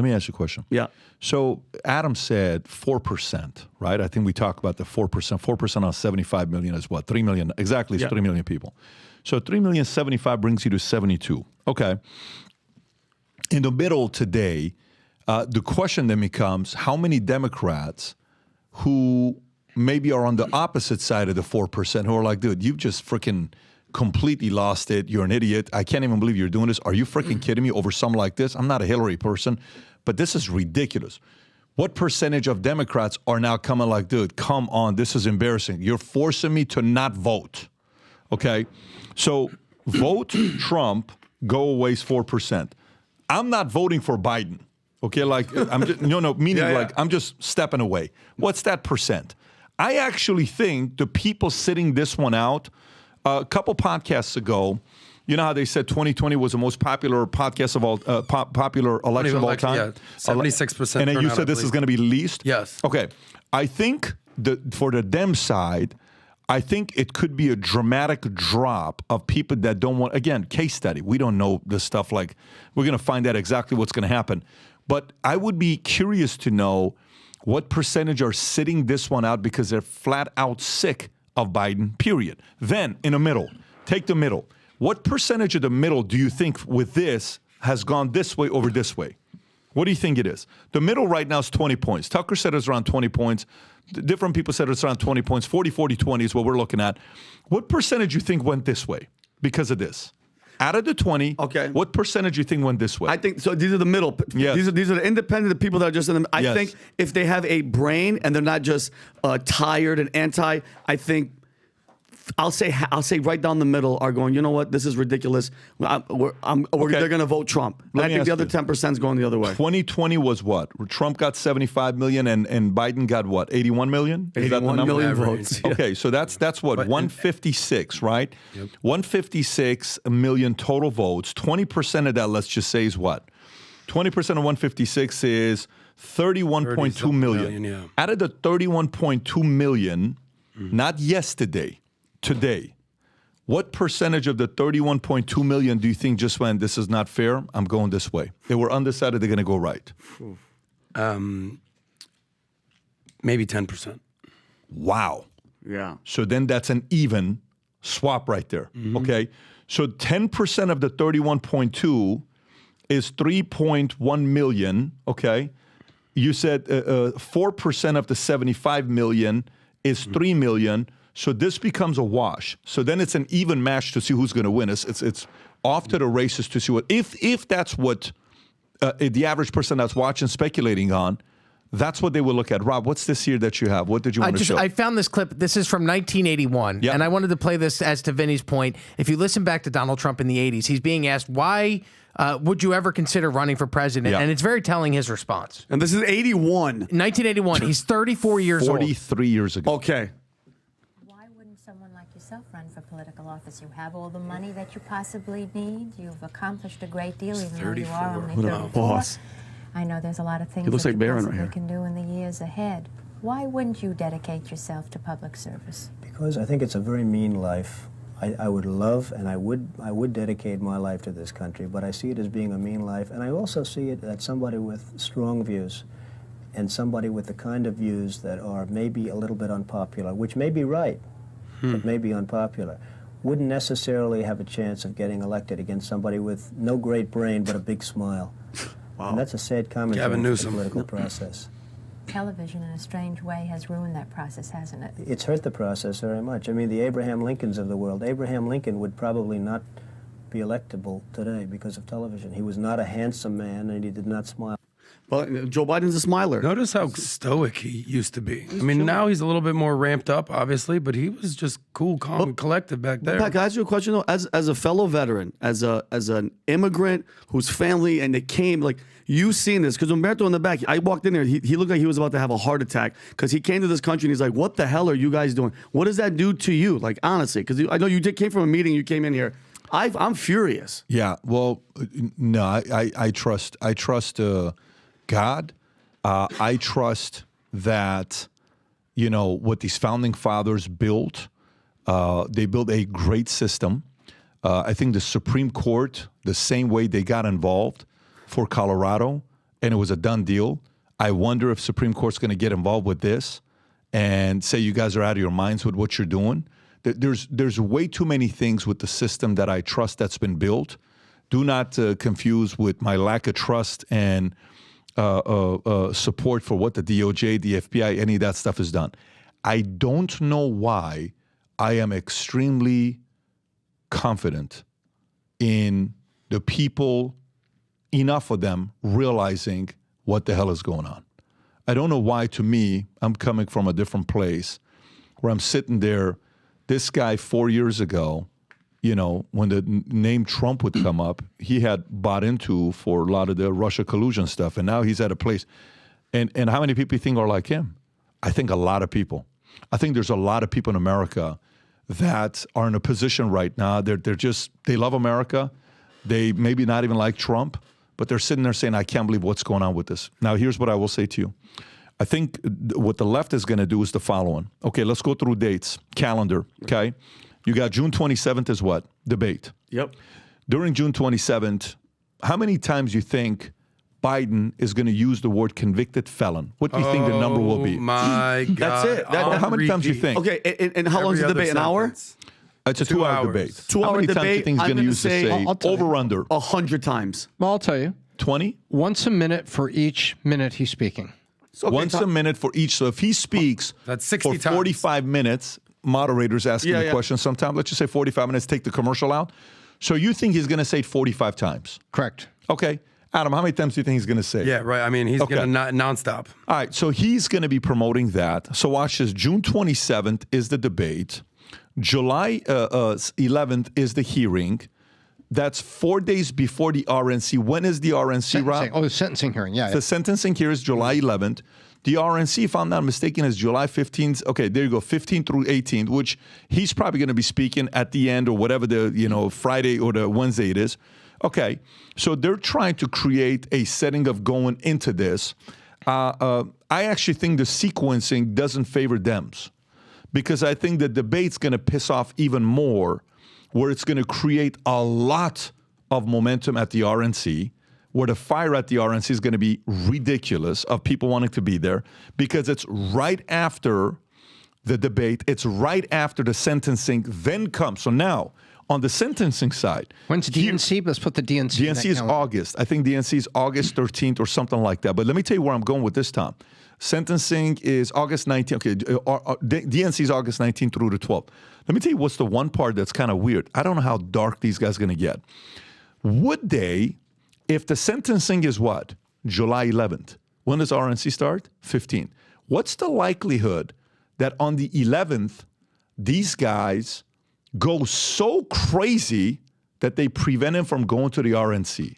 Let me ask you a question. Yeah. So Adam said 4%, right? I think we talked about the 4%. 4% on 75 million is what? 3 million. Exactly, it's 3 million people. So 3,075,000 brings you to 72. Okay. In the middle today, the question then becomes how many Democrats who maybe are on the opposite side of the 4% who are like, dude, you've just freaking completely lost it. You're an idiot. I can't even believe you're doing this. Are you freaking kidding me over something like this? I'm not a Hillary person, but this is ridiculous. What percentage of Democrats are now coming like, dude, come on, this is embarrassing. You're forcing me to not vote. Okay? So vote Trump, go away is 4%. I'm not voting for Biden. Okay, like I'm just, meaning like I'm just stepping away. What's that percent? I actually think the people sitting this one out, a couple podcasts ago, you know how they said 2020 was the most popular podcast of all, popular election of all time? Yeah, 76%. And then you said this is going to be least? Yes. Okay. I think for the Dem side, I think it could be a dramatic drop of people that don't want, again, case study. We don't know this stuff. Like, we're going to find out exactly what's going to happen. But I would be curious to know what percentage are sitting this one out because they're flat out sick of Biden, period. Then, in the middle, take the middle. What percentage of the middle do you think with this has gone this way over this way? What do you think it is? The middle right now is 20 points. Tucker said it's around 20 points. Different people said it's around 20 points. 40, 40, 20 is what we're looking at. What percentage do you think went this way because of this? Out of the 20, what percentage do you think went this way? I think, so these are the middle. Yes. These are the independent people that are just in the, I think if they have a brain and they're not just tired and anti, I think I'll say right down the middle are going, you know what, this is ridiculous. They're going to vote Trump. I think the other 10% is going the other way. 2020 was what? Trump got 75 million and Biden got what? 81 million? 81 million votes. Okay, so that's what? 156, right? Yep. 156 million total votes. 20% of that, let's just say, is what? 20% of 156 is 31.2 million. Yeah. Out of the 31.2 million, not yesterday, today, what percentage of the 31.2 million do you think just went, this is not fair, I'm going this way? They were undecided, they're going to go right. Maybe 10%. Wow. Yeah. So then that's an even swap right there, okay? So 10% of the 31.2 is 3.1 million, okay? You said 4% of the 75 million is 3 million. So this becomes a wash. So then it's an even match to see who's going to win. It's off to the races to see what if that's what the average person that's watching speculating on. That's what they will look at. Rob, what's this here that you have? What did you want to show? I found this clip. This is from 1981, and I wanted to play this as to Vinny's point. If you listen back to Donald Trump in the 80s, he's being asked, why would you ever consider running for president? And it's very telling, his response. And this is 81. 1981. He's 34 years old. 43 years ago. Okay. Someone like yourself run for political office. You have all the money that you possibly need. You've accomplished a great deal, even though you are only 34. Boss. I know there's a lot of things He looks that like you Barron possibly right here. can do in the years ahead. Why wouldn't you dedicate yourself to public service? Because I think it's a very mean life. I would love and I would dedicate my life to this country, but I see it as being a mean life, and I also see it as somebody with strong views and somebody with the kind of views that are maybe a little bit unpopular, which may be right, but may be unpopular, wouldn't necessarily have a chance of getting elected against somebody with no great brain but a big smile. Wow. And that's a sad commentary on the political process. Television, in a strange way, has ruined that process, hasn't it? It's hurt the process very much. I mean, the Abraham Lincolns of the world. Abraham Lincoln would probably not be electable today because of television. He was not a handsome man, and he did not smile. Well, Joe Biden's a smiler. Notice how stoic he used to be. I mean, now he's a little bit more ramped up, obviously, but he was just cool, calm, and collected back there. Pat, can I ask you a question, though? As a fellow veteran, as an immigrant whose family, and they came, like, you've seen this, because Umberto in the back, I walked in there, he looked like he was about to have a heart attack, because he came to this country and he's like, what the hell are you guys doing? What does that do to you? Like, honestly, because I know you came from a meeting, you came in here. I'm furious. Yeah, well, no, I trust God. I trust that, you know, what these founding fathers built, they built a great system. I think the Supreme Court, the same way they got involved for Colorado, and it was a done deal, I wonder if Supreme Court's going to get involved with this and say you guys are out of your minds with what you're doing. There's way too many things with the system that I trust that's been built. Do not confuse with my lack of trust and support for what the DOJ, the FBI, any of that stuff is done. I don't know why I am extremely confident in the people, enough of them realizing what the hell is going on. I don't know why, to me, I'm coming from a different place where I'm sitting there. This guy 4 years ago, you know, when the name Trump would come up, he had bought into for a lot of the Russia collusion stuff. And now he's at a place. And how many people you think are like him? I think a lot of people. I think there's a lot of people in America that are in a position right now. They love America. They maybe not even like Trump, but they're sitting there saying, I can't believe what's going on with this. Now, here's what I will say to you. I think what the left is going to do is the following. Okay, let's go through dates, calendar, okay? You got June 27th is what? Debate. Yep. During June 27th, how many times you think Biden is going to use the word convicted felon? What do you think the number will be? Oh, my God. That's it. How many times do you think? Okay, and how long is the debate? An hour? It's a 2 hour debate. 2 How hour many times do you debate, think he's I'm going to gonna use to say- say I'll tell you. over under? 100 times. Well, I'll tell you. 20? Once a minute for each minute he's speaking. So, okay, Once a minute for each. So if he speaks That's 60 for times. 45 minutes, moderators asking the question sometime, let's just say 45 minutes, take the commercial out. So you think he's going to say it 45 times? Correct. Okay. Adam, how many times do you think he's going to say it? Yeah, right. I mean, he's Okay. going to nonstop. All right, so he's going to be promoting that. So watch this. June 27th is the debate. July 11th is the hearing. That's 4 days before the RNC. When is the RNC, Rob? Oh, the sentencing hearing. Yeah. The sentencing here is July 11th. The RNC, if I'm not mistaken, is July 15th. Okay, there you go, 15th through 18th, which he's probably going to be speaking at the end or whatever the Friday or the Wednesday it is. Okay, so they're trying to create a setting of going into this. I actually think the sequencing doesn't favor Dems because I think the debate's going to piss off even more, where it's going to create a lot of momentum at the RNC, where the fire at the RNC is going to be ridiculous of people wanting to be there because it's right after the debate. It's right after the sentencing then comes. So now, on the sentencing side. When's DNC? Let's put the DNC. DNC is August. I think DNC is August 13th or something like that. But let me tell you where I'm going with this, Tom. Sentencing is August 19th. Okay, DNC is August 19th through the 12th. Let me tell you what's the one part that's kind of weird. I don't know how dark these guys are going to get. Would they, if the sentencing is what? July 11th. When does RNC start? 15th. What's the likelihood that on the 11th, these guys go so crazy that they prevent him from going to the RNC?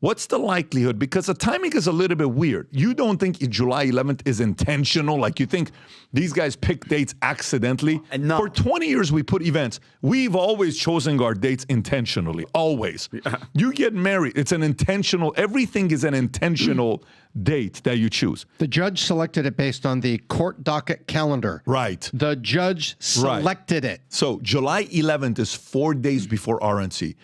What's the likelihood? Because the timing is a little bit weird. You don't think July 11th is intentional? Like you think these guys pick dates accidentally? No. For 20 years, we put events. We've always chosen our dates intentionally, always. You get married, it's an intentional, everything is an intentional date that you choose. The judge selected it based on the court docket calendar. Right. The judge selected it. So July 11th is 4 days before RNC.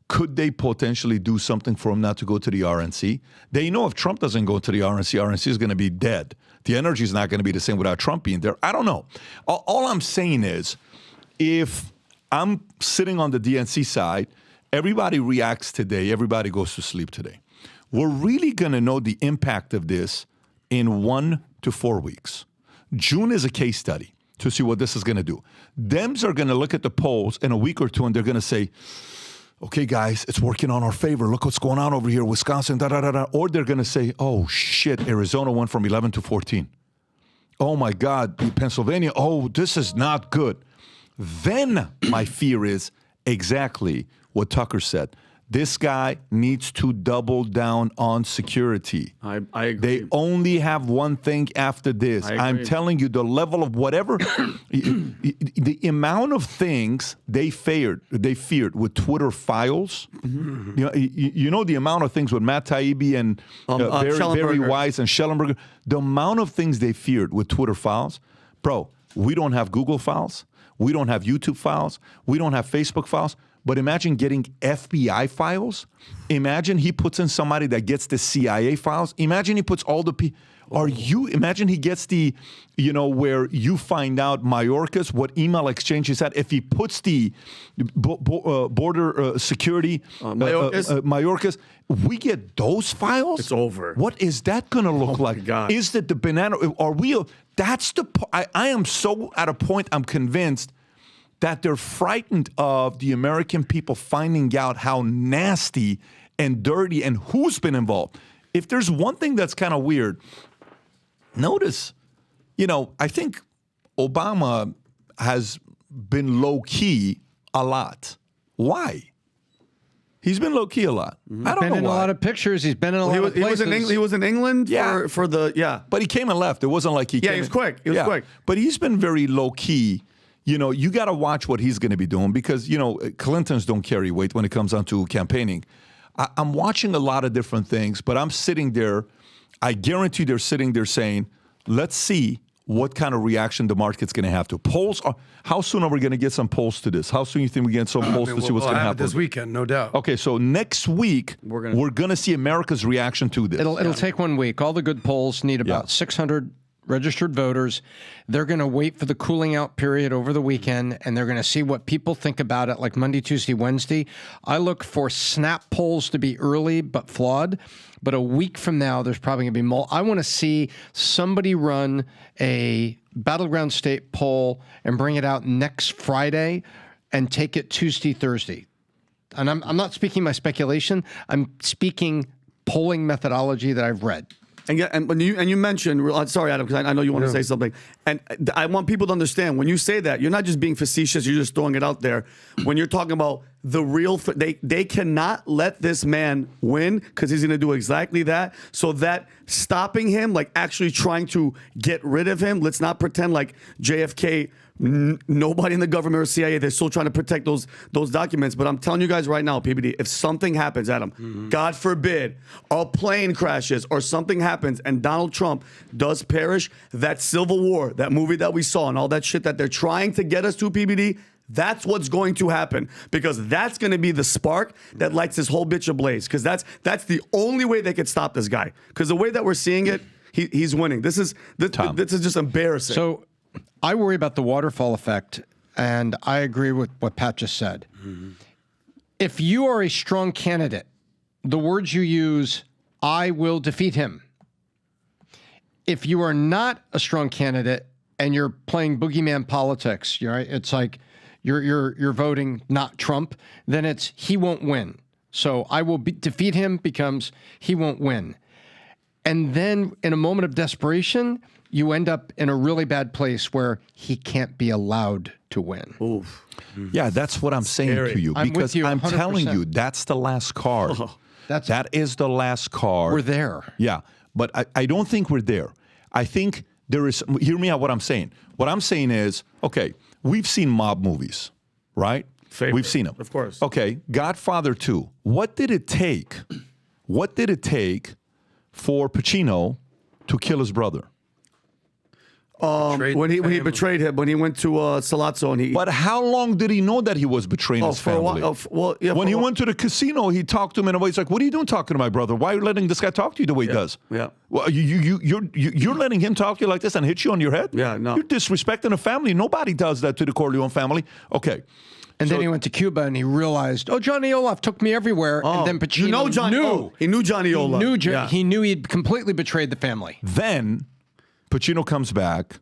Could they potentially do something for him not to go to the RNC? They know if Trump doesn't go to the RNC, RNC is going to be dead. The energy is not going to be the same without Trump being there. I don't know. All I'm saying is, if I'm sitting on the DNC side, everybody reacts today, everybody goes to sleep today. We're really going to know the impact of this in 1 to 4 weeks. June is a case study to see what this is going to do. Dems are going to look at the polls in a week or two and they're going to say, okay, guys, it's working on our favor. Look what's going on over here, Wisconsin, da-da-da-da. Or they're going to say, oh, shit, Arizona went from 11 to 14. Oh, my God, Pennsylvania, oh, this is not good. Then my fear is exactly what Tucker said. This guy needs to double down on security. I agree. They only have one thing after this. I'm telling you, the level of whatever, the amount of things they feared with Twitter files. You know the amount of things with Matt Taibbi and Barry Weiss and Schellenberger. The amount of things they feared with Twitter files. Bro, we don't have Google files. We don't have YouTube files. We don't have Facebook files. but imagine getting FBI files. Imagine he puts in somebody that gets the CIA files. Imagine he puts all the imagine he gets the, where you find out Mayorkas, what email exchange he's had. If he puts the border security, Mayorkas, we get those files. It's over. What is that going to look like? My God. Is it the banana? Are we? That's the. I am so at a point. I'm convinced that they're frightened of the American people finding out how nasty and dirty and who's been involved. If there's one thing that's kind of weird, notice, I think Obama has been low-key a lot. Why? He's been low-key a lot. I don't know why. Been in a lot of pictures. He's been in a lot of places. He was in England for the. But he came and left. It wasn't like he came. Yeah, he was quick. He was quick. But he's been very low-key. You got to watch what he's going to be doing because, Clintons don't carry weight when it comes down to campaigning. I'm watching a lot of different things, but I'm sitting there. I guarantee they're sitting there saying, let's see what kind of reaction the market's going to have to. Polls, how soon are we going to get some polls to this? How soon do you think we get some polls to see what's going to happen? This weekend, no doubt. Okay, so next week, we're going to see America's reaction to this. It'll take 1 week. All the good polls need about 600 registered voters. They're going to wait for the cooling out period over the weekend, and they're going to see what people think about it, like Monday, Tuesday, Wednesday. I look for snap polls to be early but flawed. But a week from now, there's probably going to be more. I want to see somebody run a battleground state poll and bring it out next Friday and take it Tuesday, Thursday. And I'm not speaking my speculation. I'm speaking polling methodology that I've read. And you mentioned, sorry, Adam, because I know you want to say something. And I want people to understand, when you say that, you're not just being facetious, you're just throwing it out there. When you're talking about the real, they cannot let this man win because he's going to do exactly that. So that stopping him, like actually trying to get rid of him, let's not pretend like JFK, nobody in the government or CIA, they're still trying to protect those documents. But I'm telling you guys right now, PBD, if something happens, Adam, God forbid, a plane crashes or something happens and Donald Trump does perish, that Civil War, that movie that we saw and all that shit that they're trying to get us to, PBD, that's what's going to happen because that's going to be the spark that lights this whole bitch ablaze because that's the only way they could stop this guy because the way that we're seeing it, he's winning. This is just embarrassing. So I worry about the waterfall effect, and I agree with what Pat just said. Mm-hmm. If you are a strong candidate, the words you use, I will defeat him. If you are not a strong candidate and you're playing boogeyman politics, right? It's like you're voting not Trump, then it's he won't win. So I will defeat him becomes he won't win. And then in a moment of desperation, you end up in a really bad place where he can't be allowed to win. Oof. Yeah, that's what I'm saying to you. Because I'm telling you, that's the last card. That is the last card. We're there. Yeah, but I don't think we're there. I think there is, hear me out what I'm saying. What I'm saying is, okay, we've seen mob movies, right? Favorite. We've seen them. Of course. Okay, Godfather 2. What did it take? What did it take for Pacino to kill his brother? When he betrayed him, when he went to Salazzo and he. But how long did he know that he was betraying his family? When he went to the casino, he talked to him in a way. He's like, "What are you doing talking to my brother? Why are you letting this guy talk to you the way he does? Yeah. Well, you're letting him talk to you like this and hit you on your head? Yeah, no. You're disrespecting a family. Nobody does that to the Corleone family. Okay. And then he went to Cuba and he realized, oh, Johnny Olaf took me everywhere. And then Pacino knew. He knew Johnny Olaf. He knew he'd completely betrayed the family. Then Pacino comes back.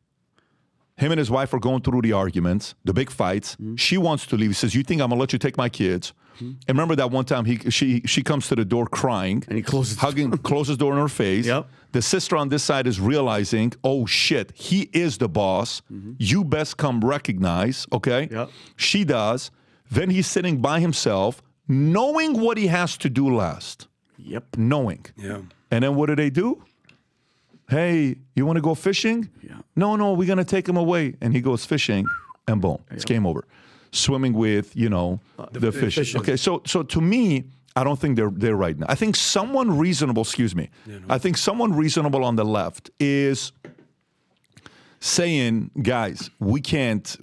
Him and his wife are going through the arguments, the big fights. Mm-hmm. She wants to leave. He says, you think I'm going to let you take my kids? Mm-hmm. And remember that one time she comes to the door crying. And he closes closes the door in her face. Yep. The sister on this side is realizing, oh, shit, he is the boss. Mm-hmm. You best come recognize, okay? Yep. She does. Then he's sitting by himself, knowing what he has to do last. Yep. Knowing. Yeah. And then what do? Hey, you want to go fishing? Yeah. No, we're going to take him away. And he goes fishing, and boom, it's game over. Swimming with, the fish. Okay, so to me, I don't think they're there right now. I think someone reasonable, I think someone reasonable on the left is saying, guys, we can't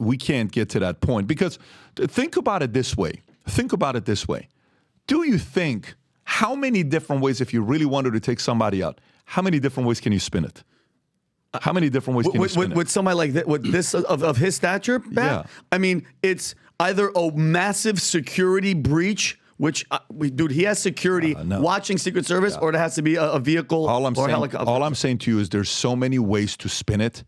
get to that point. Because think about it this way. think about it this way. Do you think how many different ways, if you really wanted to take somebody out, how many different ways can you spin it? How many different ways can you spin it? With somebody like that, with this of his stature, Pat, Yeah. I mean, it's either a massive security breach, which, dude, he has security No. watching Secret Service, or it has to be a vehicle or helicopter. All I'm saying to you is there's so many ways to spin it,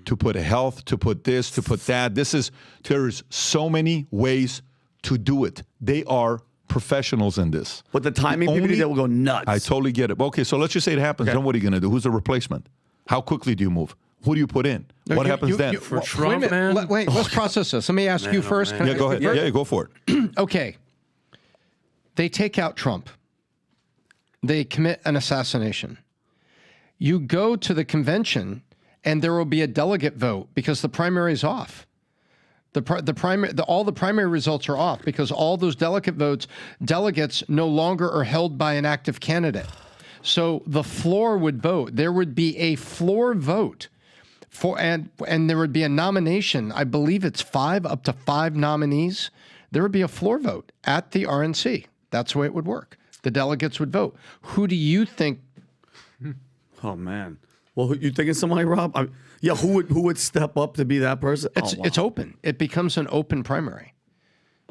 to put health, to put this, to put that. There's so many ways to do it. They are professionals in this. But the timing, people that will go nuts. I totally get it. Okay, so let's just say it happens. Then what are you going to do? Who's the replacement? How quickly do you move? Who do you put in? What happens then? For Trump, man. Let's process this. Let me ask you first. Yeah, go ahead. Yeah, go for it. Okay. They take out Trump. They commit an assassination. You go to the convention, and there will be a delegate vote because the primary is off. All the primary results are off because all those delegates no longer are held by an active candidate. So the floor would vote. There would be a floor vote and there would be a nomination. I believe it's up to five nominees. There would be a floor vote at the RNC. That's the way it would work. The delegates would vote. Who do you think? Oh man. Well, you thinking somebody, Rob? Who would step up to be that person? It's open. It becomes an open primary.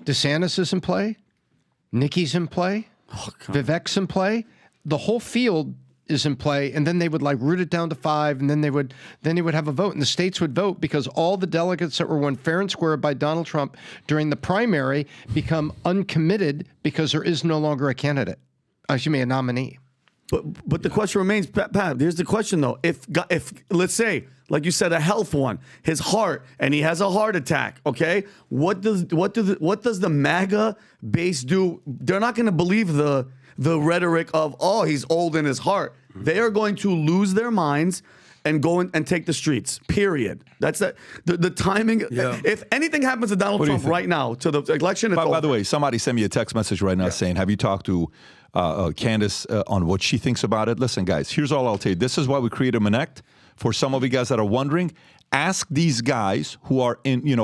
DeSantis is in play. Nikki's in play. Vivek's in play. The whole field is in play, and then they would root it down to five, and then they would have a vote, and the states would vote because all the delegates that were won fair and square by Donald Trump during the primary become uncommitted because there is no longer a candidate. Excuse me, a nominee. But the question remains, Pat. Here's the question though: if let's say, like you said, a health one, his heart, and he has a heart attack. Okay, what does the MAGA base do? They're not going to believe the rhetoric of he's old in his heart. They are going to lose their minds and go and take the streets. Period. That's the timing. Yeah. If anything happens to Donald Trump right now to the election, it's by the way, somebody sent me a text message right now saying, "Have you talked to Candace on what she thinks about it?" Listen, guys, here's all I'll tell you. This is why we created Connect. For some of you guys that are wondering, ask these guys who are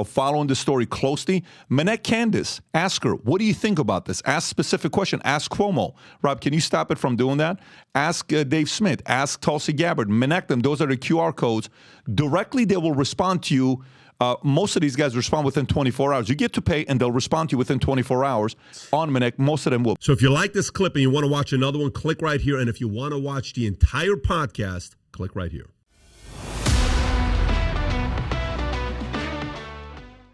following the story closely. Manette Candace, ask her, what do you think about this? Ask specific question. Ask Cuomo. Rob, can you stop it from doing that? Ask Dave Smith. Ask Tulsi Gabbard. Connect them. Those are the QR codes. Directly, they will respond to you. Most of these guys respond within 24 hours. You get to pay, and they'll respond to you within 24 hours on Connect. Most of them will. So if you like this clip and you want to watch another one, click right here. And if you want to watch the entire podcast, click right here.